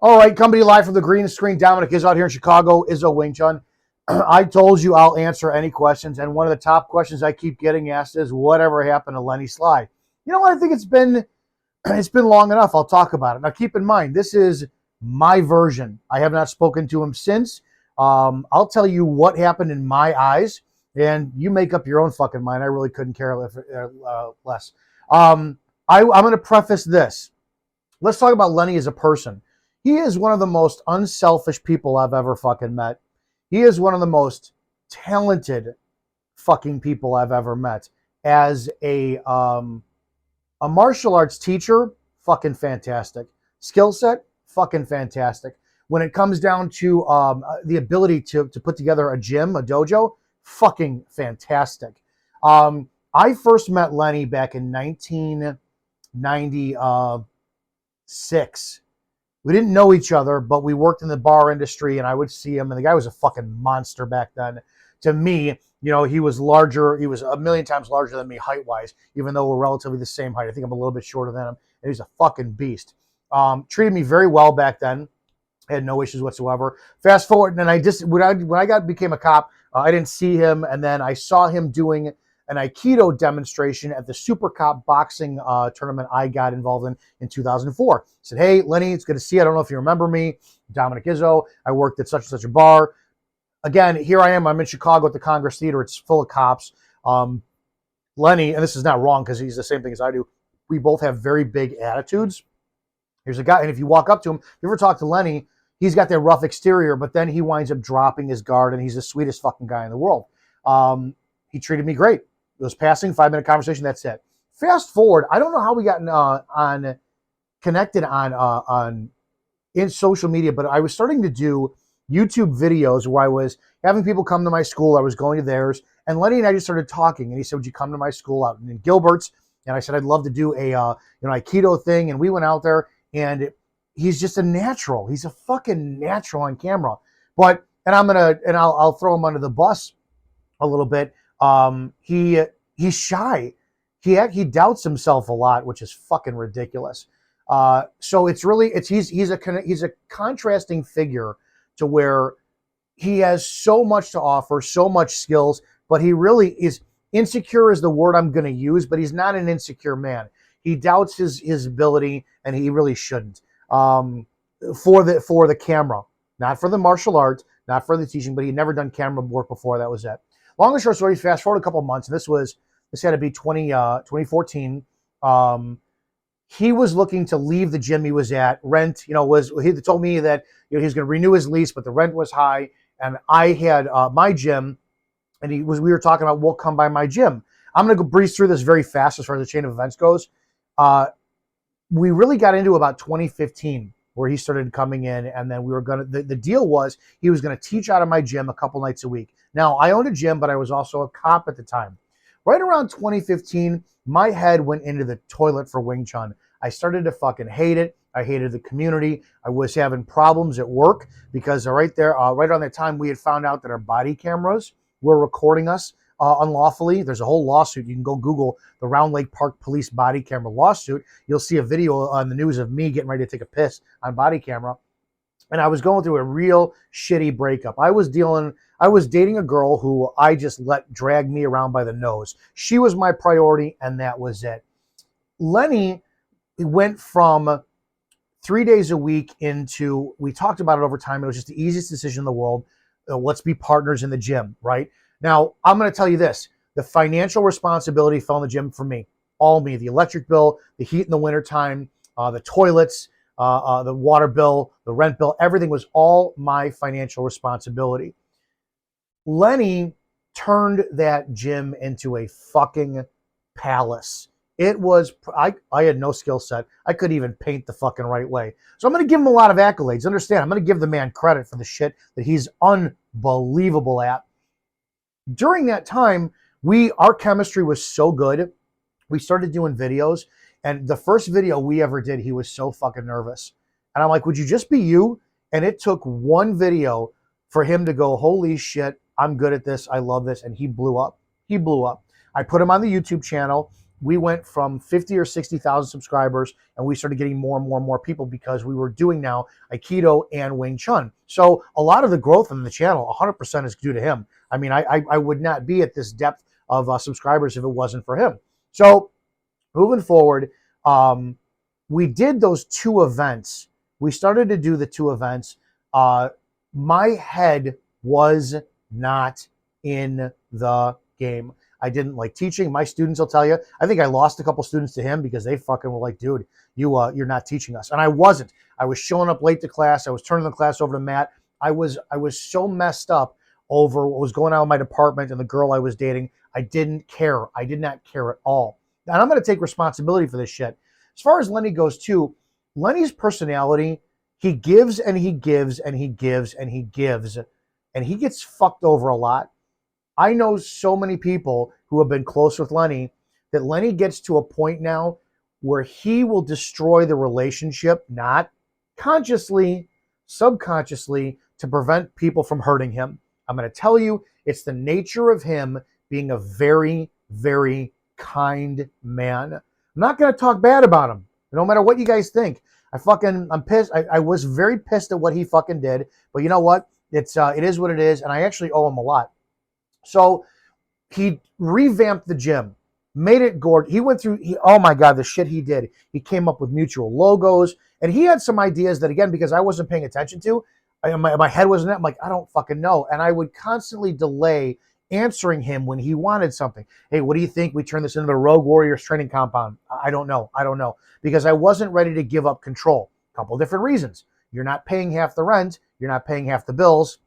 All right, coming to you live from the green screen. Dominick Izzo out here in Chicago. Izzo Wing Chun. I told you I'll answer any questions, and one of the top questions I keep getting asked is, "Whatever happened to Lenny Sly?" You know what? I think it's been long enough. I'll talk about it. Now, keep in mind, this is my version. I have not spoken to him since. I'll tell you what happened in my eyes, and you make up your own fucking mind. I really couldn't care less. I'm going to preface this. Let's talk about Lenny as a person. He is one of the most unselfish people I've ever fucking met. He is one of the most talented fucking people I've ever met. As a martial arts teacher, fucking fantastic. Skill set, fucking fantastic. When it comes down to the ability to put together a gym, a dojo, fucking fantastic. I first met Lenny back in 1996. We didn't know each other, but we worked in the bar industry, and I would see him, and the guy was a fucking monster back then. To me, he was larger. He was a million times larger than me height-wise, even though we're relatively the same height. I think I'm a little bit shorter than him, and he's a fucking beast. Treated me very well back then. I had no issues whatsoever. Fast forward, and when I became a cop, I didn't see him, and then I saw him doing an Aikido demonstration at the Super Cop boxing tournament I got involved in 2004. I said, "Hey, Lenny, it's good to see you. I don't know if you remember me, Dominick Izzo. I worked at such and such a bar." Again, here I am. I'm in Chicago at the Congress Theater. It's full of cops. Lenny, and this is not wrong because he's the same thing as I do, we both have very big attitudes. Here's a guy, and if you walk up to him, if you ever talk to Lenny, he's got that rough exterior, but then he winds up dropping his guard, and he's the sweetest fucking guy in the world. He treated me great. It was passing, 5-minute conversation. That's it. Fast forward, I don't know how we got connected on in social media, but I was starting to do YouTube videos where I was having people come to my school. I was going to theirs, and Lenny and I just started talking. And he said, "Would you come to my school out in Gilbert's?" And I said, "I'd love to do a Aikido thing." And we went out there, and he's just a natural. He's a fucking natural on camera. I'll throw him under the bus a little bit. He's shy. He doubts himself a lot, which is fucking ridiculous. So he's a contrasting figure to where he has so much to offer, so much skills, but he really is insecure is the word I'm going to use, but he's not an insecure man. He doubts his ability, and he really shouldn't. For the camera, not for the martial arts, not for the teaching, but he'd never done camera work before. That was it. Long and short story, fast forward a couple months, and this had to be 2014. He was looking to leave the gym he was at. Rent, he told me that he was going to renew his lease, but the rent was high. And I had my gym, and we were talking about, we'll come by my gym. I'm going to go breeze through this very fast as far as the chain of events goes. We really got into about 2015, where he started coming in, and then the deal was he was going to teach out of my gym a couple nights a week. Now, I owned a gym, but I was also a cop at the time. Right around 2015, my head went into the toilet for Wing Chun. I started to fucking hate it. I hated the community. I was having problems at work because right around that time, we had found out that our body cameras were recording us unlawfully. There's a whole lawsuit. You can go Google the Round Lake Park Police body camera lawsuit. You'll see a video on the news of me getting ready to take a piss on body camera. And I was going through a real shitty breakup. I was dating a girl who I just let drag me around by the nose. She was my priority, and that was it. Lenny went from 3 days a week into, we talked about it over time. It was just the easiest decision in the world. Let's be partners in the gym, right? Now, I'm going to tell you this. The financial responsibility fell in the gym for me. All me. The electric bill, the heat in the wintertime, the toilets, the water bill, the rent bill, everything was all my financial responsibility. Lenny turned that gym into a fucking palace. It was, I had no skill set. I couldn't even paint the fucking right way. So I'm going to give him a lot of accolades. Understand, I'm going to give the man credit for the shit that he's unbelievable at. During that time, our chemistry was so good. We started doing videos, and the first video we ever did, he was so fucking nervous. And I'm like, "Would you just be you?" And it took one video for him to go, "Holy shit, I'm good at this. I love this." And he blew up. He blew up. I put him on the YouTube channel. we went from 50 or 60,000 subscribers, and we started getting more and more and more people because we were doing now Aikido and Wing Chun. So a lot of the growth in the channel, 100% is due to him. I mean, I would not be at this depth of subscribers if it wasn't for him. So moving forward, we did those 2 events. We started to do the 2 events. My head was not in the game. I didn't like teaching. My students will tell you. I think I lost a couple students to him because they fucking were like, dude, you're not teaching us. And I wasn't. I was showing up late to class. I was turning the class over to Matt. I was so messed up over what was going on in my department and the girl I was dating. I didn't care. I did not care at all. And I'm going to take responsibility for this shit. As far as Lenny goes too, Lenny's personality, he gives and he gives and he gives and he gives, and he gets fucked over a lot. I know so many people who have been close with Lenny that Lenny gets to a point now where he will destroy the relationship, not consciously, subconsciously, to prevent people from hurting him. I'm going to tell you, it's the nature of him being a very, very kind man. I'm not going to talk bad about him, no matter what you guys think. I'm pissed. I was very pissed at what he fucking did, but you know what? It is what it is, and I actually owe him a lot. So he revamped the gym, made it gorgeous. He went through, oh my God, the shit he did. He came up with mutual logos, and he had some ideas that, again, because I wasn't paying attention to, my head wasn't in it. I'm like, I don't fucking know. And I would constantly delay answering him when he wanted something. Hey, what do you think we turn this into the Rogue Warriors training compound? I don't know. Because I wasn't ready to give up control. A couple different reasons. You're not paying half the rent. You're not paying half the bills.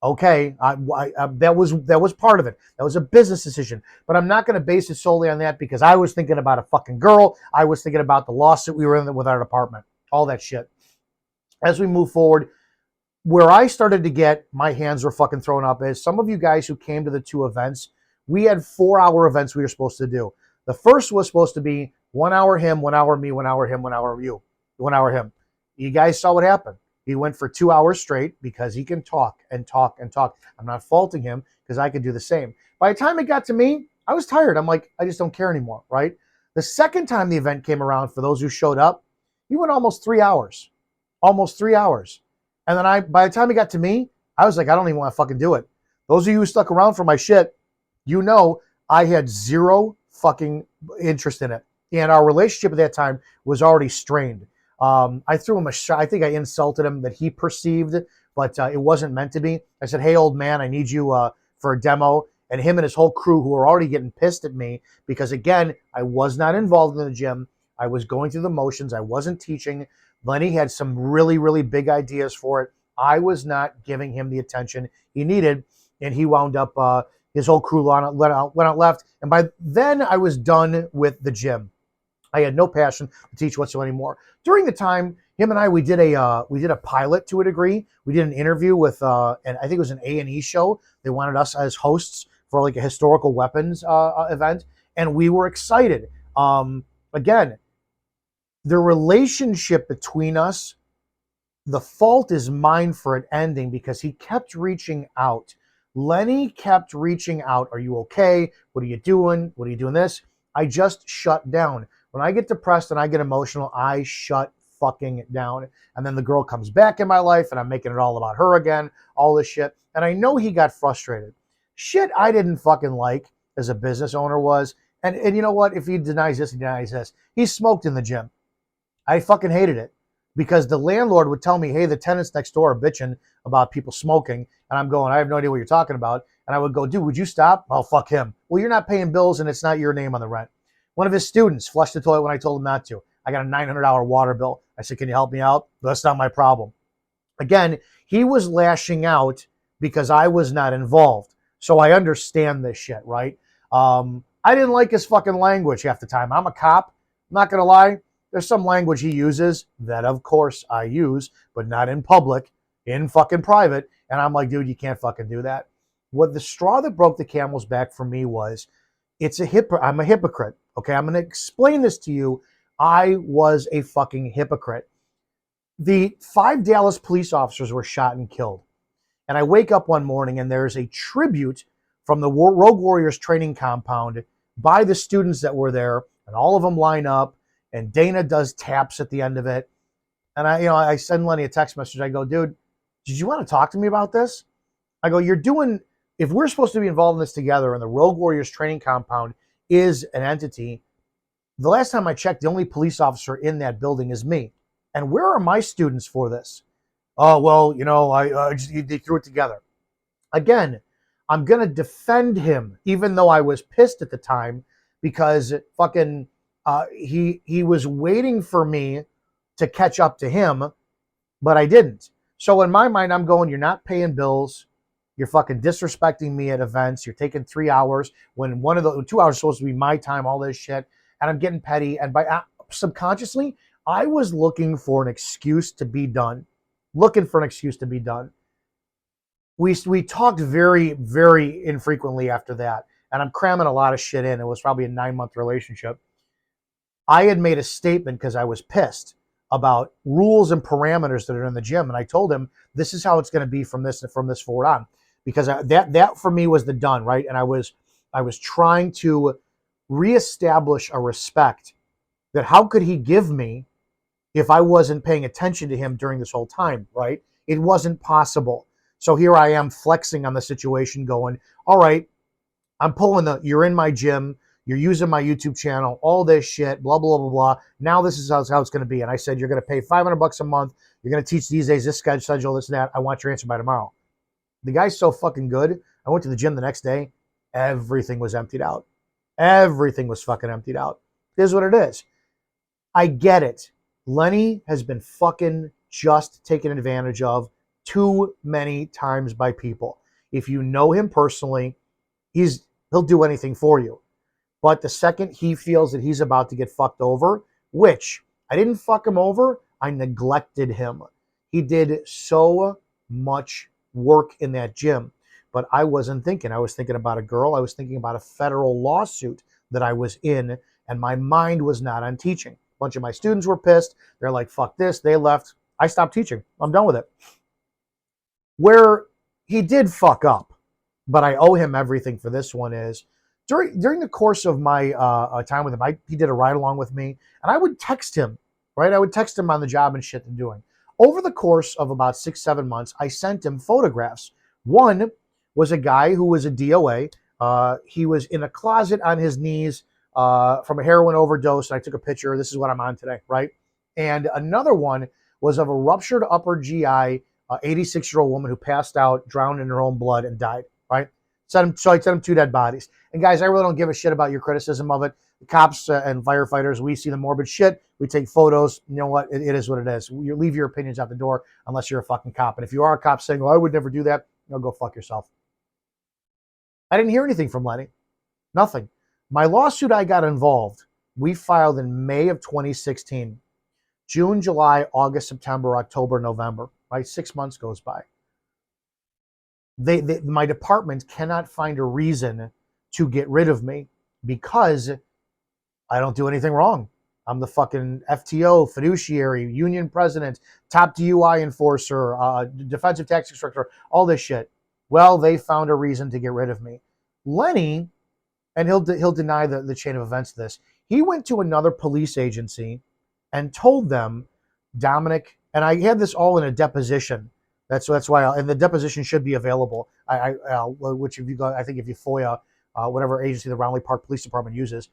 Okay, that was part of it. That was a business decision. But I'm not going to base it solely on that because I was thinking about a fucking girl. I was thinking about the lawsuit we were in with our department. All that shit. As we move forward, where I started to get, my hands were fucking thrown up is some of you guys who came to the 2 events, we had 4-hour events we were supposed to do. The first was supposed to be 1 hour him, 1 hour me, 1 hour him, 1 hour you, 1 hour him. You guys saw what happened. He went for 2 hours straight because he can talk and talk and talk. I'm not faulting him because I could do the same. By the time it got to me, I was tired. I'm like, I just don't care anymore, right? The second time the event came around, for those who showed up, he went almost 3 hours. Almost 3 hours. And then by the time he got to me, I was like, I don't even want to fucking do it. Those of you who stuck around for my shit, you know I had zero fucking interest in it. And our relationship at that time was already strained. I threw him a shot. I think I insulted him that he perceived, but it wasn't meant to be. I said, hey, old man, I need you for a demo. And him and his whole crew who were already getting pissed at me because, again, I was not involved in the gym. I was going through the motions. I wasn't teaching. Lenny had some really, really big ideas for it. I was not giving him the attention he needed, and he wound up, his whole crew went out left. And by then, I was done with the gym. I had no passion to teach whatsoever anymore. During the time, him and I, we did a pilot to a degree. We did an interview with, and I think it was an A&E show. They wanted us as hosts for like a historical weapons event, and we were excited. Again, the relationship between us, the fault is mine for it ending because he kept reaching out. Lenny kept reaching out. Are you okay? What are you doing? What are you doing this? I just shut down. When I get depressed and I get emotional, I shut fucking down. And then the girl comes back in my life and I'm making it all about her again, all this shit. And I know he got frustrated. Shit I didn't fucking like as a business owner was, and you know what? If he denies this, he denies this. He smoked in the gym. I fucking hated it because the landlord would tell me, hey, the tenants next door are bitching about people smoking. And I'm going, I have no idea what you're talking about. And I would go, dude, would you stop? Oh, fuck him. Well, you're not paying bills and it's not your name on the rent. One of his students flushed the toilet when I told him not to. I got a $900 water bill. I said, can you help me out? That's not my problem. Again, he was lashing out because I was not involved. So I understand this shit, right? I didn't like his fucking language half the time. I'm a cop. I'm not going to lie. There's some language he uses that, of course, I use, but not in public, in fucking private. And I'm like, dude, you can't fucking do that. What the straw that broke the camel's back for me was, I'm a hypocrite. Okay, I'm going to explain this to you. I was a fucking hypocrite. The 5 Dallas police officers were shot and killed. And I wake up one morning and there's a tribute from the Rogue Warriors training compound by the students that were there, and all of them line up, and Dana does taps at the end of it. And I send Lenny a text message. I go, dude, did you want to talk to me about this? I go, if we're supposed to be involved in this together, and the Rogue Warriors training compound is an entity, the last time I checked, the only police officer in that building is me. And where are my students for this? Oh, well, they threw it together. Again, I'm going to defend him, even though I was pissed at the time, because fucking he was waiting for me to catch up to him, but I didn't. So in my mind, I'm going, you're not paying bills. You're fucking disrespecting me at events. You're taking 3 hours when one of the 2 hours is supposed to be my time, all this shit. And I'm getting petty. And by subconsciously, I was looking for an excuse to be done. We talked very, very infrequently after that. And I'm cramming a lot of shit in. It was probably a 9-month relationship. I had made a statement because I was pissed about rules and parameters that are in the gym. And I told him, this is how it's going to be from this forward on. Because that for me was the done, right? And I was trying to reestablish a respect that how could he give me if I wasn't paying attention to him during this whole time, right? It wasn't possible. So here I am flexing on the situation going, all right, I'm pulling you're in my gym, you're using my YouTube channel, all this shit, blah, blah, blah, blah. Now this is how it's going to be. And I said, you're going to pay $500 a month. You're going to teach these days, this schedule, this and that. I want your answer by tomorrow. The guy's so fucking good. I went to the gym the next day. Everything was emptied out. Everything was fucking emptied out. Here's what it is. I get it. Lenny has been fucking just taken advantage of too many times by people. If you know him personally, he'll do anything for you. But the second he feels that he's about to get fucked over, which I didn't fuck him over, I neglected him. He did so much work in that gym, but I wasn't thinking. I was thinking about a girl. I was thinking about a federal lawsuit that I was in, and my mind was not on teaching. A bunch of my students were pissed. They're like, fuck this. They left. I stopped teaching. I'm done with it. Where he did fuck up, but I owe him everything for this one is, during the course of my time with him, he did a ride along with me, and I would text him, right? I would text him on the job and shit they're doing. Over the course of about 6-7 months, I sent him photographs. One was a guy who was a DOA. He was in a closet on his knees from a heroin overdose, and I took a picture. This is what I'm on today, right? And another one was of a ruptured upper GI, 86-year-old woman who passed out, drowned in her own blood, and died, right? So I sent him 2 dead bodies. And guys, I really don't give a shit about your criticism of it. The cops and firefighters, we see the morbid shit. We take photos. You know what? It is what it is. You leave your opinions out the door unless you're a fucking cop. And if you are a cop saying, "Oh, I would never do that," go fuck yourself. I didn't hear anything from Lenny. Nothing. My lawsuit, I got involved. We filed in May of 2016. June, July, August, September, October, November. Right? 6 months goes by. My department cannot find a reason to get rid of me because I don't do anything wrong. I'm the fucking FTO, fiduciary, union president, top DUI enforcer, defensive tax instructor, all this shit. Well, they found a reason to get rid of me. Lenny, and he'll deny the chain of events of this, he went to another police agency and told them, Dominick, and I had this all in a deposition. That's why, and the deposition should be available. Which if you go, I think if you FOIA, whatever agency the Roundley Park Police Department uses,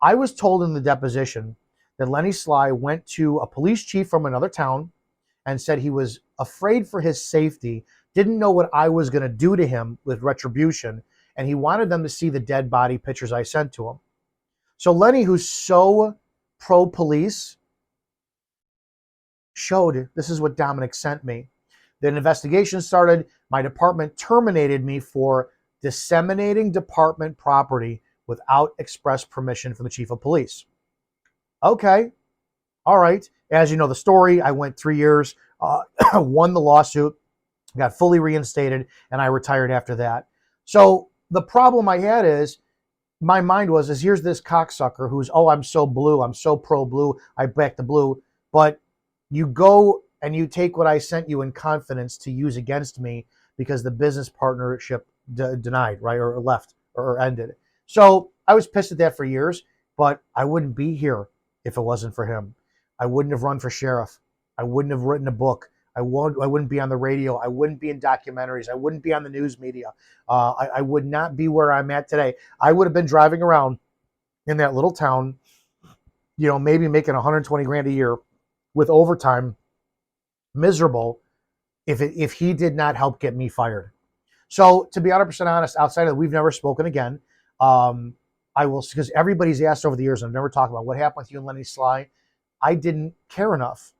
I was told in the deposition that Lenny Sly went to a police chief from another town and said he was afraid for his safety, didn't know what I was going to do to him with retribution, and he wanted them to see the dead body pictures I sent to him. So Lenny, who's so pro-police, showed this is what Dominick sent me. Then an investigation started. My department terminated me for disseminating department property without express permission from the chief of police. Okay. All right. As you know the story, I went 3 years, won the lawsuit, got fully reinstated, and I retired after that. So the problem I had is, my mind was, here's this cocksucker who's, I'm so blue, I'm so pro-blue, I back the blue, but you go and you take what I sent you in confidence to use against me because the business partnership denied, right, or left, or ended. So I was pissed at that for years, but I wouldn't be here if it wasn't for him. I wouldn't have run for sheriff. I wouldn't have written a book. I wouldn't be on the radio. I wouldn't be in documentaries. I wouldn't be on the news media. I would not be where I'm at today. I would have been driving around in that little town, maybe making 120 grand a year with overtime, miserable, if he did not help get me fired. So to be 100% honest, outside of that, we've never spoken again. I will, because everybody's asked over the years, and I've never talked about what happened with you and Lenny Sly. I didn't care enough.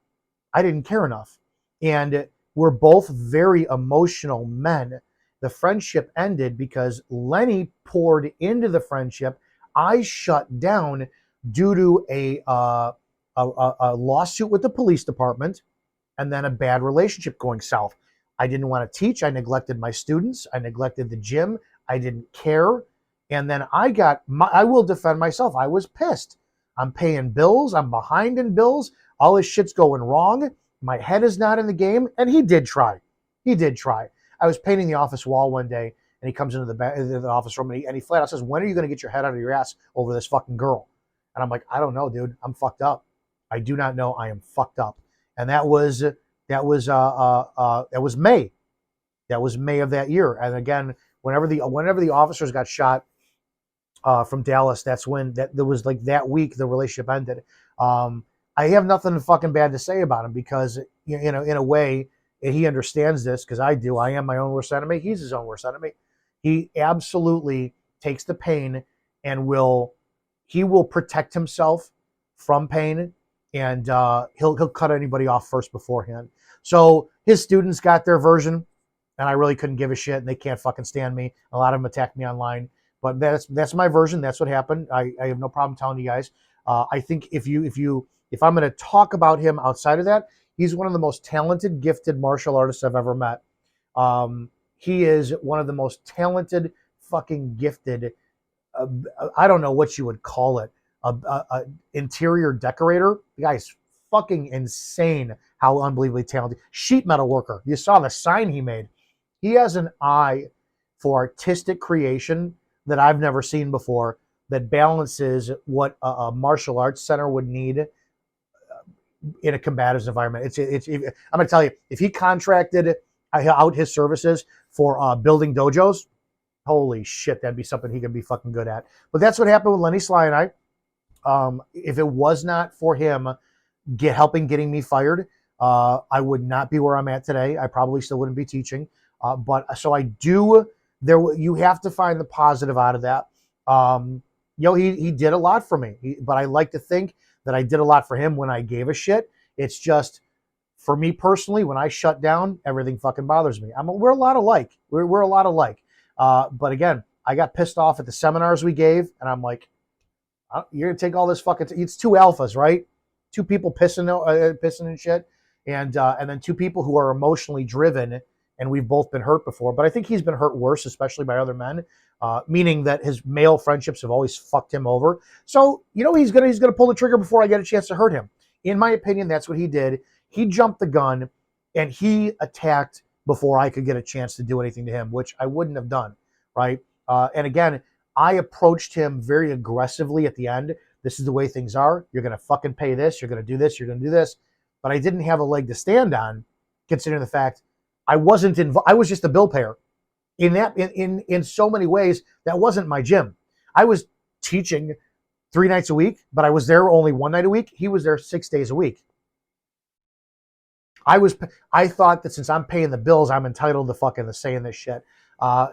And we're both very emotional men. The friendship ended because Lenny poured into the friendship. I shut down due to a lawsuit with the police department and then a bad relationship going south. I didn't want to teach. I neglected my students. I neglected the gym. I didn't care. And then I will defend myself. I was pissed. I'm paying bills. I'm behind in bills. All this shit's going wrong. My head is not in the game. And he did try. I was painting the office wall one day, and he comes into the office room, and he flat out says, "When are you going to get your head out of your ass over this fucking girl?" And I'm like, "I don't know, dude. I'm fucked up. I do not know. I am fucked up." And that was May. That was May of that year. And again, whenever the officers got shot from Dallas, that's when there was like that week the relationship ended. I have nothing fucking bad to say about him because in a way he understands this because I do. I am my own worst enemy. He's his own worst enemy. He absolutely takes the pain and he will protect himself from pain, and he'll cut anybody off first beforehand. So his students got their version, and I really couldn't give a shit, and they can't fucking stand me. A lot of them attacked me online, but that's my version. That's what happened. I have no problem telling you guys. I think if I'm going to talk about him outside of that, he's one of the most talented, gifted martial artists I've ever met. He is one of the most talented, fucking gifted. I don't know what you would call it. A interior decorator. The guy's fucking insane. How unbelievably talented. Sheet metal worker. You saw the sign he made. He has an eye for artistic creation that I've never seen before, that balances what a martial arts center would need in a combative environment. I'm going to tell you, if he contracted out his services for building dojos, holy shit, that'd be something he could be fucking good at. But that's what happened with Lenny Sly and I. If it was not for him getting me fired, I would not be where I'm at today. I probably still wouldn't be teaching. But so I do. You have to find the positive out of that. He did a lot for me, but I like to think that I did a lot for him when I gave a shit. It's just, for me personally, when I shut down, everything fucking bothers me. We're a lot alike. We're a lot alike. But again, I got pissed off at the seminars we gave, and I'm like, you're gonna take all this fucking. It's two alphas, right? Two people pissing and shit, and then two people who are emotionally driven, and we've both been hurt before. But I think he's been hurt worse, especially by other men, meaning that his male friendships have always fucked him over. So he's gonna pull the trigger before I get a chance to hurt him. In my opinion, that's what he did. He jumped the gun, and he attacked before I could get a chance to do anything to him, which I wouldn't have done, right? And again, I approached him very aggressively at the end. This is the way things are. You're going to fucking pay this. You're going to do this. You're going to do this. But I didn't have a leg to stand on, considering the fact I wasn't involved. I was just a bill payer. In so many ways, that wasn't my gym. I was teaching 3 nights a week, but I was there only 1 night a week. He was there 6 days a week. I thought that since I'm paying the bills, I'm entitled to fucking saying this shit.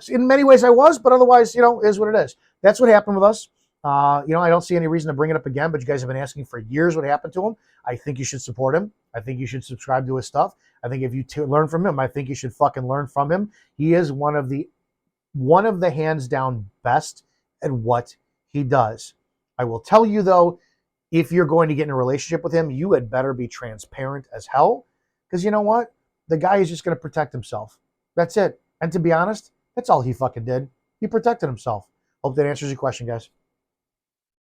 In many ways I was, but otherwise, is what it is. That's what happened with us. I don't see any reason to bring it up again, but you guys have been asking for years what happened to him. I think you should support him. I think you should subscribe to his stuff. I think if you learn from him, I think you should fucking learn from him. He is one of the hands down best at what he does. I will tell you though, if you're going to get in a relationship with him, you had better be transparent as hell. Because you know what? The guy is just going to protect himself. That's it. And to be honest, that's all he fucking did. He protected himself. Hope that answers your question, guys.